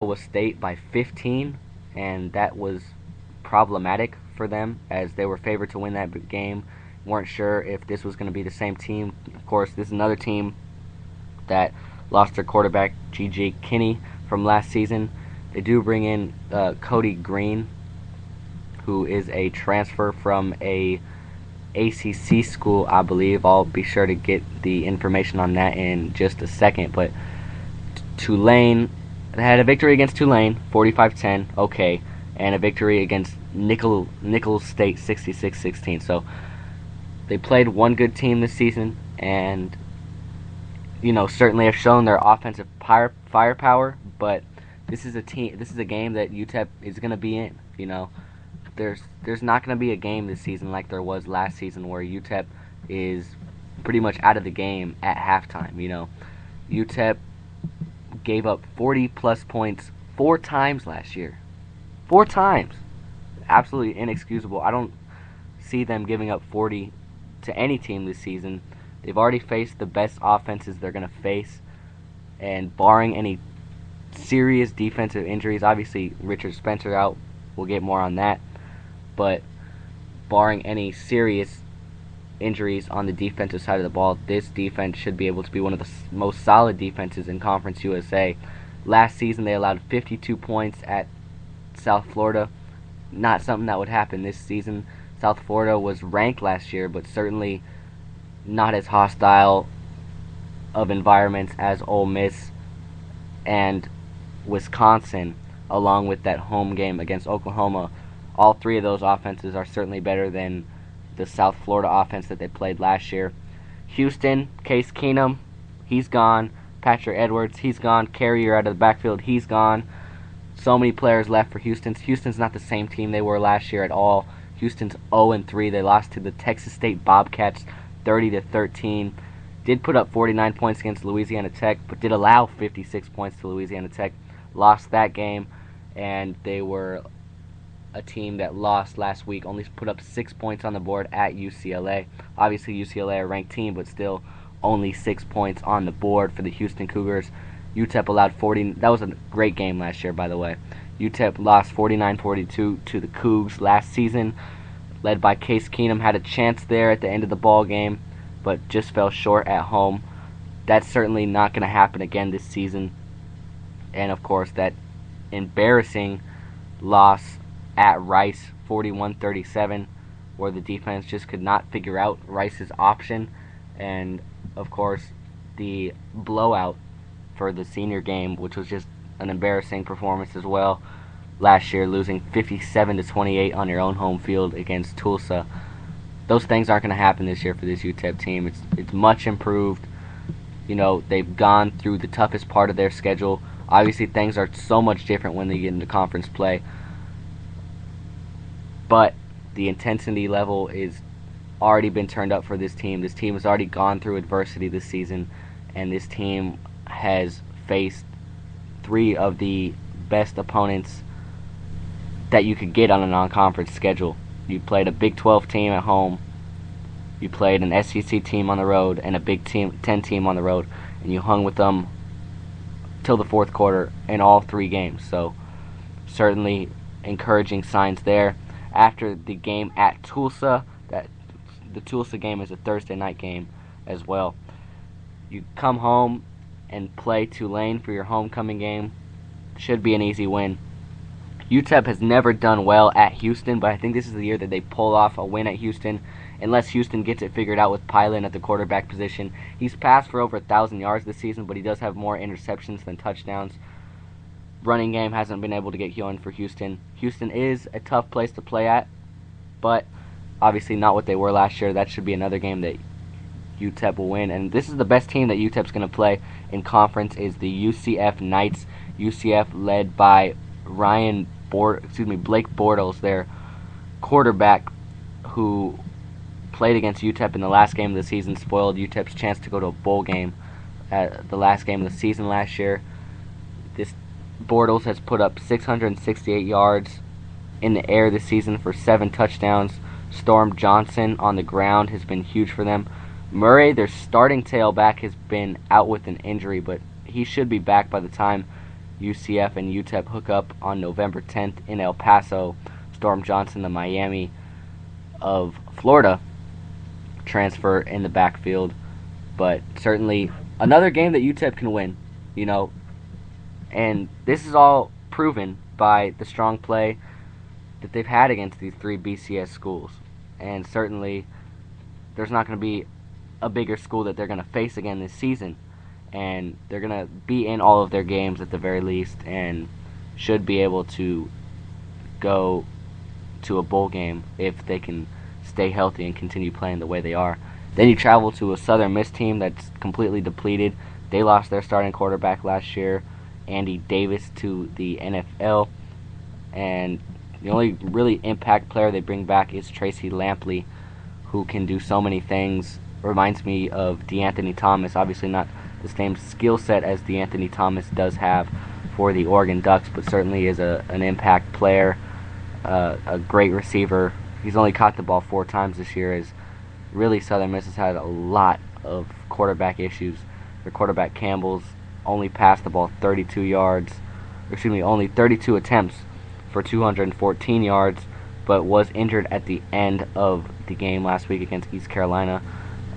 Iowa State by 15, and that was problematic for them as they were favored to win that game. Weren't sure if this was going to be the same team. Of course, this is another team that lost their quarterback, G.J. Kinney, from last season. They do bring in Cody Green, who is a transfer from a ACC school, I believe. I'll be sure to get the information on that in just a second. But Tulane, they had a victory against Tulane, 45-10, okay, and a victory against Nicholls State, 66-16. So they played one good team this season, and certainly have shown their offensive firepower. But this is a game that UTEP is going to be in. There's not going to be a game this season like there was last season where UTEP is pretty much out of the game at halftime. UTEP gave up 40-plus points 4 times last year. 4 times. Absolutely inexcusable. I don't see them giving up 40 to any team this season. They've already faced the best offenses they're going to face, and barring any serious defensive injuries, obviously Richard Spencer out, we'll get more on that, but barring any serious injuries on the defensive side of the ball, this defense should be able to be one of the most solid defenses in Conference USA. Last season they allowed 52 points at South Florida. Not something that would happen this season. South Florida was ranked last year, but certainly not as hostile of environments as Ole Miss and Wisconsin, along with that home game against Oklahoma. All 3 of those offenses are certainly better than the South Florida offense that they played last year. Houston, Case Keenum, he's gone. Patrick Edwards, he's gone. Carrier out of the backfield, he's gone. So many players left for Houston. Houston's not the same team they were last year at all. Houston's 0-3. They lost to the Texas State Bobcats 30-13. Did put up 49 points against Louisiana Tech, but did allow 56 points to Louisiana Tech. Lost that game, and they were a team that lost last week. Only put up 6 points on the board at UCLA. Obviously, UCLA a ranked team, but still only 6 points on the board for the Houston Cougars. UTEP allowed 40. That was a great game last year, by the way. UTEP lost 49-42 to the Cougs last season, led by Case Keenum. Had a chance there at the end of the ball game, but just fell short at home. That's certainly not going to happen again this season. And, of course, that embarrassing loss at Rice, 41-37, where the defense just could not figure out Rice's option. And, of course, the blowout for the senior game, which was just an embarrassing performance as well last year, losing 57-28 on your own home field against Tulsa. Those things aren't going to happen this year for this UTEP team. It's much improved. They've gone through the toughest part of their schedule. Obviously, things are so much different when they get into conference play. But the intensity level is already been turned up for this team. This team has already gone through adversity this season, and this team has faced 3 of the best opponents that you could get on a non-conference schedule. You played a Big 12 team at home, you played an SEC team on the road, and a Big 10 team on the road, and you hung with them till the 4th quarter in all 3 games. So certainly encouraging signs there. After the game at Tulsa, the Tulsa game is a Thursday night game as well. You come home and play Tulane for your homecoming game. Should be an easy win. UTEP has never done well at Houston, but I think this is the year that they pull off a win at Houston, unless Houston gets it figured out with Pylon at the quarterback position. He's passed for over 1,000 yards this season, but he does have more interceptions than touchdowns. Running game hasn't been able to get going for Houston. Houston is a tough place to play at, but obviously not what they were last year. That should be another game that UTEP will win, and this is the best team that UTEP's going to play in conference is the UCF Knights. UCF led by Blake Bortles, their quarterback, who played against UTEP in the last game of the season, spoiled UTEP's chance to go to a bowl game at the last game of the season last year. This Bortles has put up 668 yards in the air this season for 7 touchdowns. Storm Johnson on the ground has been huge for them. Murray, their starting tailback, has been out with an injury, but he should be back by the time UCF and UTEP hook up on November 10th in El Paso. Storm Johnson, the Miami of Florida, transfer in the backfield. But certainly another game that UTEP can win, and this is all proven by the strong play that they've had against these three BCS schools. And certainly there's not going to be a bigger school that they're going to face again this season. And they're going to be in all of their games at the very least and should be able to go to a bowl game if they can stay healthy and continue playing the way they are. Then you travel to a Southern Miss team that's completely depleted. They lost their starting quarterback last year, Andy Davis, to the NFL. And the only really impact player they bring back is Tracy Lampley, who can do so many things. Reminds me of DeAnthony Thomas. Obviously not the same skill set as DeAnthony Thomas does have for the Oregon Ducks, but certainly is an impact player, a great receiver. He's only caught the ball 4 times this year, as really Southern Miss has had a lot of quarterback issues. Their quarterback Campbell's only passed the ball 32 yards, only 32 attempts for 214 yards, but was injured at the end of the game last week against East Carolina.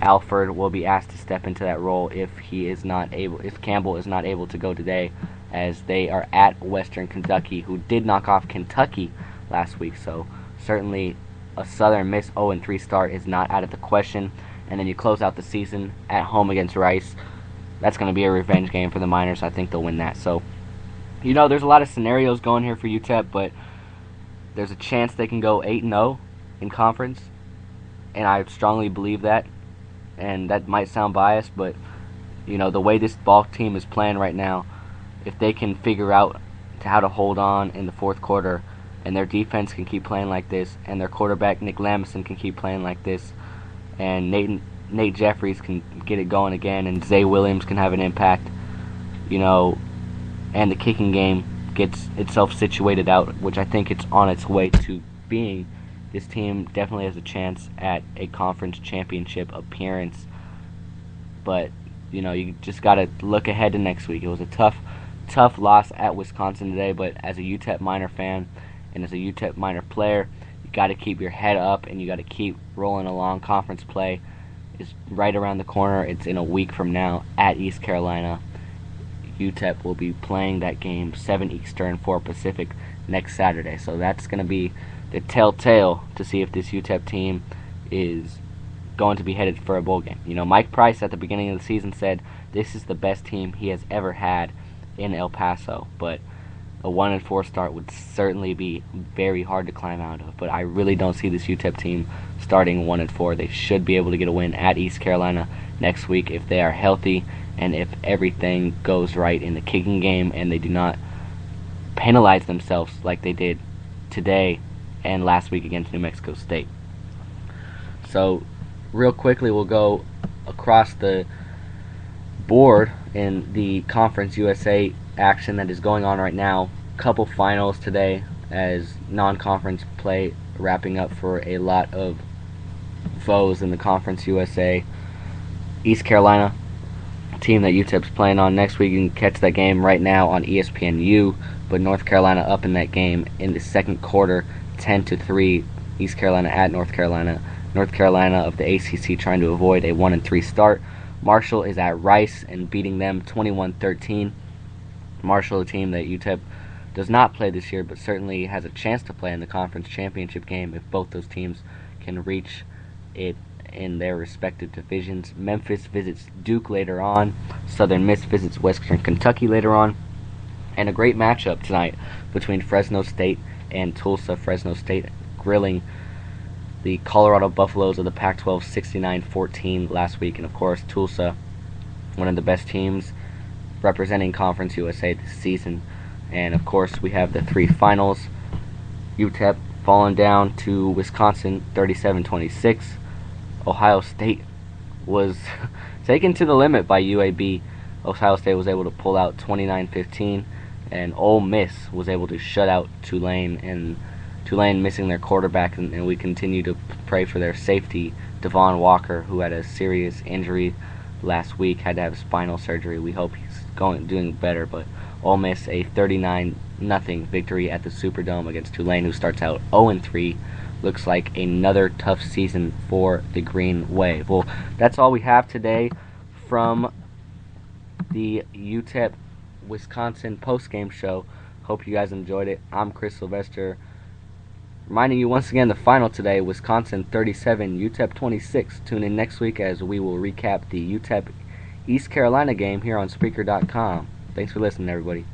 Alford will be asked to step into that role if Campbell is not able to go today, as they are at Western Kentucky, who did knock off Kentucky last week. So certainly a Southern Miss 0-3 start is not out of the question. And then you close out the season at home against Rice. That's going to be a revenge game for the Miners. I think they'll win that. So, there's a lot of scenarios going here for UTEP, but there's a chance they can go 8-0 in conference, and I strongly believe that. And that might sound biased, but the way this ball team is playing right now, if they can figure out how to hold on in the fourth quarter, and their defense can keep playing like this, and their quarterback Nick Lamison can keep playing like this, and Nate Jeffries can get it going again, and Zay Williams can have an impact, and the kicking game gets itself situated out, which I think it's on its way to being. This team definitely has a chance at a conference championship appearance. But, you just got to look ahead to next week. It was a tough loss at Wisconsin today, but as a UTEP Miner fan and as a UTEP Miner player, you got to keep your head up and you got to keep rolling along. Conference play is right around the corner. It's in a week from now at East Carolina. UTEP will be playing that game 7 Eastern, 4 Pacific next Saturday. So that's going to be the telltale to see if this UTEP team is going to be headed for a bowl game. Mike Price at the beginning of the season said this is the best team he has ever had in El Paso, but a 1-4 start would certainly be very hard to climb out of. But I really don't see this UTEP team starting 1-4. They should be able to get a win at East Carolina next week if they are healthy and if everything goes right in the kicking game and they do not penalize themselves like they did today and last week against New Mexico State. So, real quickly, we'll go across the board in the Conference USA action that is going on right now. Couple finals today as non-conference play wrapping up for a lot of foes in the Conference USA. East Carolina, team that UTEP's playing on next week. You can catch that game right now on ESPNU, but North Carolina up in that game in the second quarter, 10-3, East Carolina at North Carolina. North Carolina of the ACC trying to avoid a 1-3 start. Marshall is at Rice and beating them 21-13. Marshall, a team that UTEP does not play this year, but certainly has a chance to play in the conference championship game if both those teams can reach it in their respective divisions. Memphis visits Duke later on. Southern Miss visits Western Kentucky later on. And a great matchup tonight between Fresno State and Tulsa. Fresno State grilling the Colorado Buffaloes of the Pac-12 69-14 last week. And of course, Tulsa, one of the best teams representing Conference USA this season. And of course, we have the 3 finals. UTEP falling down to Wisconsin 37-26. Ohio State was taken to the limit by UAB. Ohio State was able to pull out 29-15, and Ole Miss was able to shut out Tulane, and Tulane missing their quarterback, and we continue to pray for their safety, Devon Walker, who had a serious injury last week, had to have spinal surgery. We hope he's doing better, but Ole Miss a 39-0 victory at the Superdome against Tulane, who starts out 0-3. Looks like another tough season for the Green Wave. Well, that's all we have today from the UTEP Wisconsin postgame show. Hope you guys enjoyed it. I'm Chris Sylvester, reminding you once again the final today: Wisconsin 37, UTEP 26. Tune in next week as we will recap the UTEP East Carolina game here on Spreaker.com. Thanks for listening, everybody.